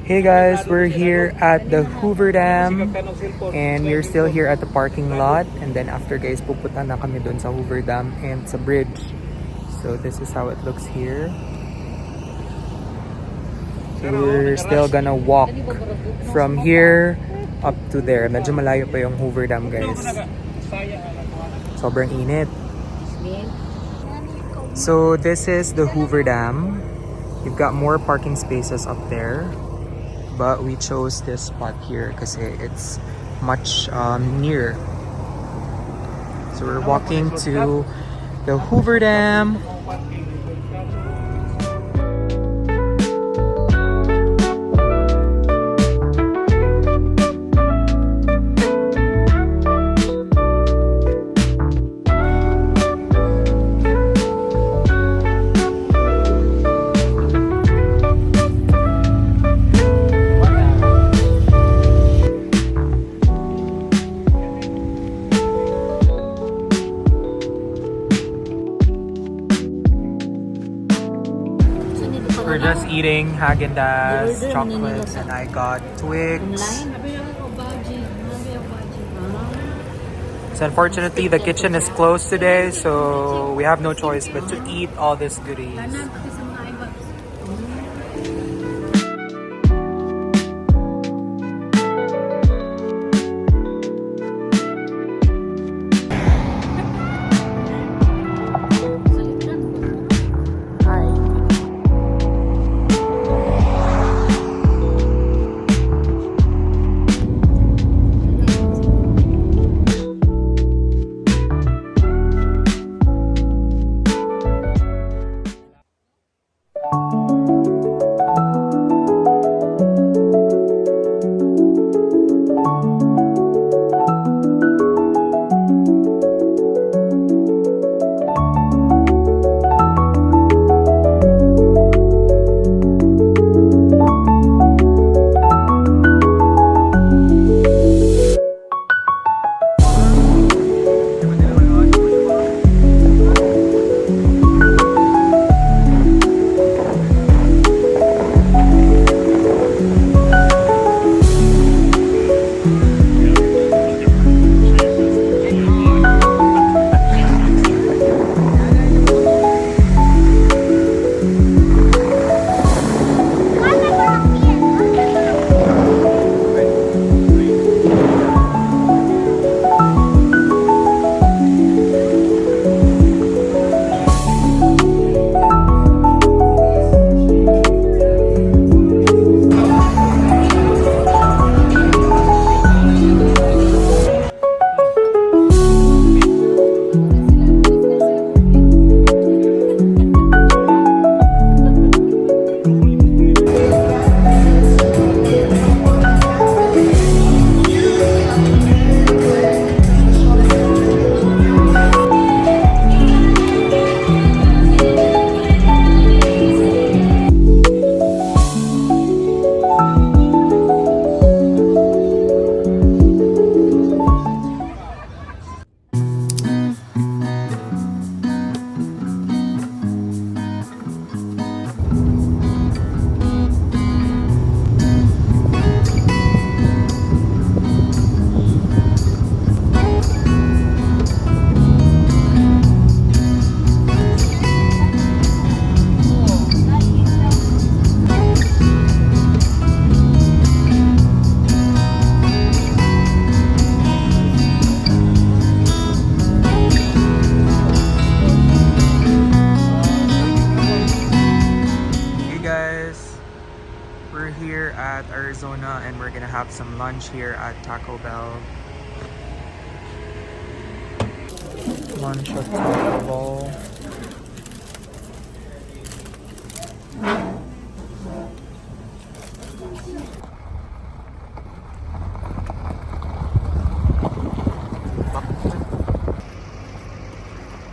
Hey guys, we're here at the Hoover Dam and we're still here at the parking lot, and then after guys pupunta na kami dun sa Hoover Dam and sa bridge. So this is how it looks here. So we're still gonna walk from here up to there. Medyo malayo pa yung Hoover Dam guys. Sobrang init. So this is the Hoover Dam. You've got more parking spaces up there. But we chose this spot here because it's much nearer. So we're walking to the Hoover Dam. We're just eating Haagen-Dazs, chocolates, and I got Twigs. So unfortunately, the kitchen is closed today, so we have no choice but to eat all these goodies. at Arizona, and we're gonna have some lunch here at Taco Bell. Lunch at Taco Bell.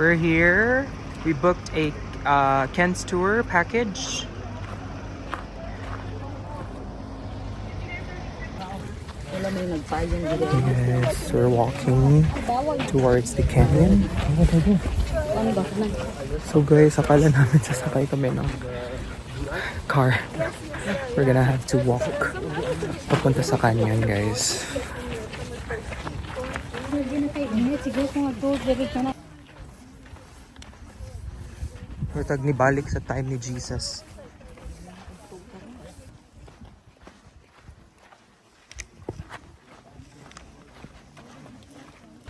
We're here. We booked a Ken's tour package. Yes, we're walking towards the canyon. So guys, akala namin sasakay kami ng car. We're gonna have to walk papunta sa canyon, guys. Matag ni balik sa time ni Jesus.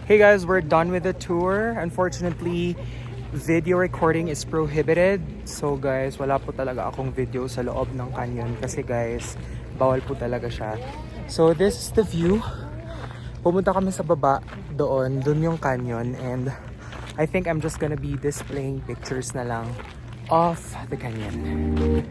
Hey guys, we're done with the tour. Unfortunately, video recording is prohibited. So guys, wala po talaga akong video sa loob ng canyon kasi guys, bawal po talaga siya. So this is the view. Pumunta kami sa baba doon yung canyon, and I think I'm just gonna be displaying pictures na lang of the canyon.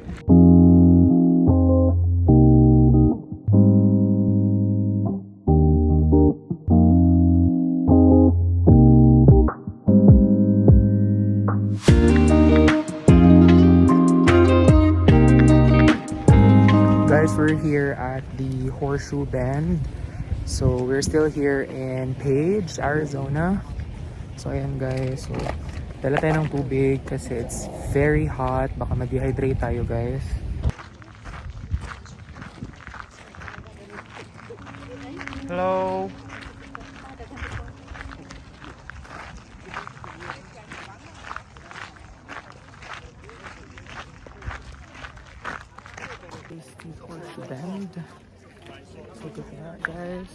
Guys, we're here at the Horseshoe Bend. So we're still here in Page, Arizona. So ayan guys, so dala tayo ng tubig kasi it's very hot. Baka ma-dehydrate tayo guys. Hello. This is the Horseshoe Bend. Look at that, guys.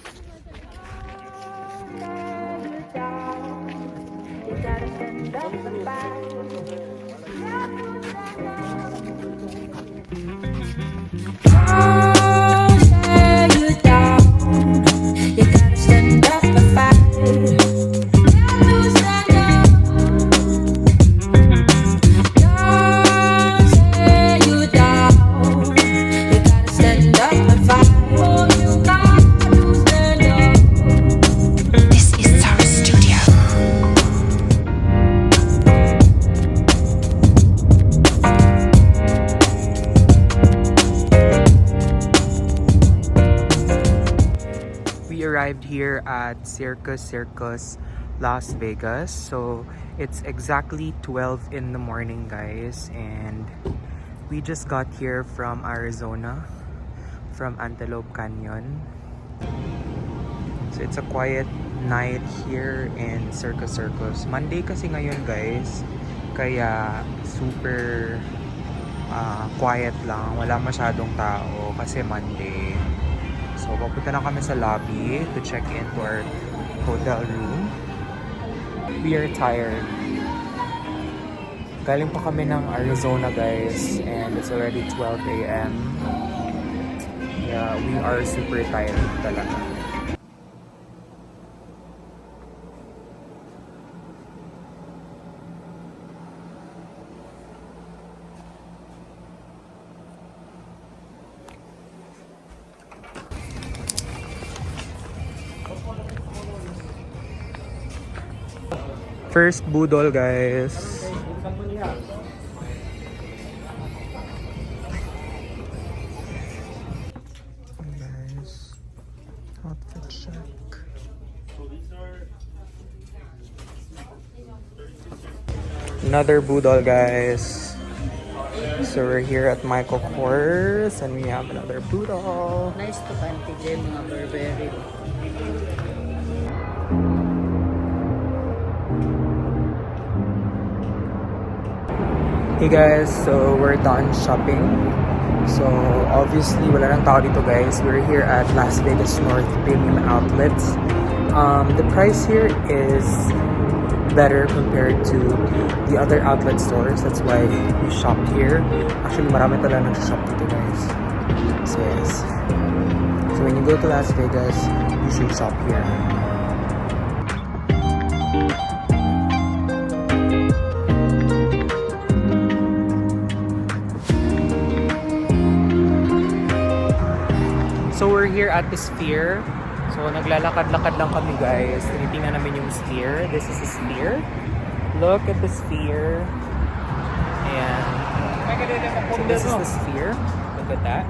Arrived here at Circus Las Vegas. So it's exactly 12 in the morning guys, and we just got here from Arizona, from Antelope Canyon. So it's a quiet night here in Circus. Monday kasi ngayon guys, kaya super quiet lang, wala masyadong tao kasi Monday. So, papunta na kami sa lobby to check into our hotel room. We are tired. Galing pa kami ng Arizona guys, and it's already 12 a.m. Yeah, we are super tired talaga. First budol guys. Guys, outfit check. Another budol guys. So we're here at Michael Kors and we have another budol. Nice to pantigay mga Burberry. Hey guys, so we're done shopping. So obviously wala nang tao dito guys. We're here at Las Vegas North Premium Outlets. The price here is better compared to the other outlet stores. That's why we shopped here. Actually marami talaga nag-shop dito guys. So yes. So when you go to Las Vegas, you should shop here. So we're here at the Sphere. So naglalakad-lakad lang kami guys. Tinitingnan namin yung Sphere. This is the Sphere. Look at the sphere. And so this is the sphere. Look at that.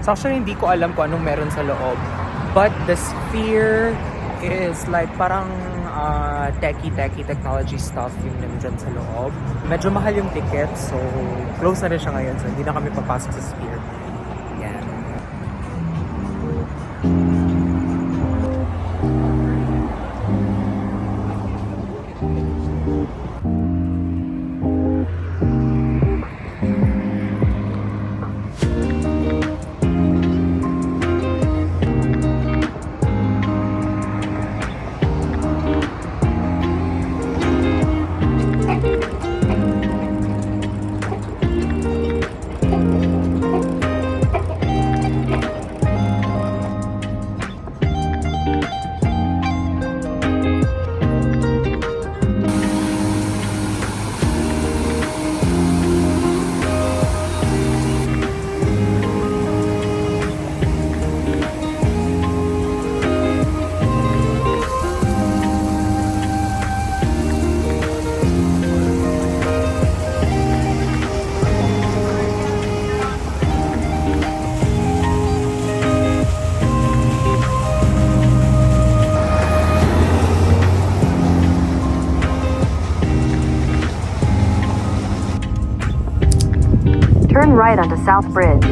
So actually, hindi ko alam kung anong meron sa loob. But the sphere is like parang techie technology stuff yung nandyan sa loob. Medyo mahal yung ticket, so close na rin siya ngayon. So hindi na kami papasok sa sphere. Yan. Turn right onto South Bridge.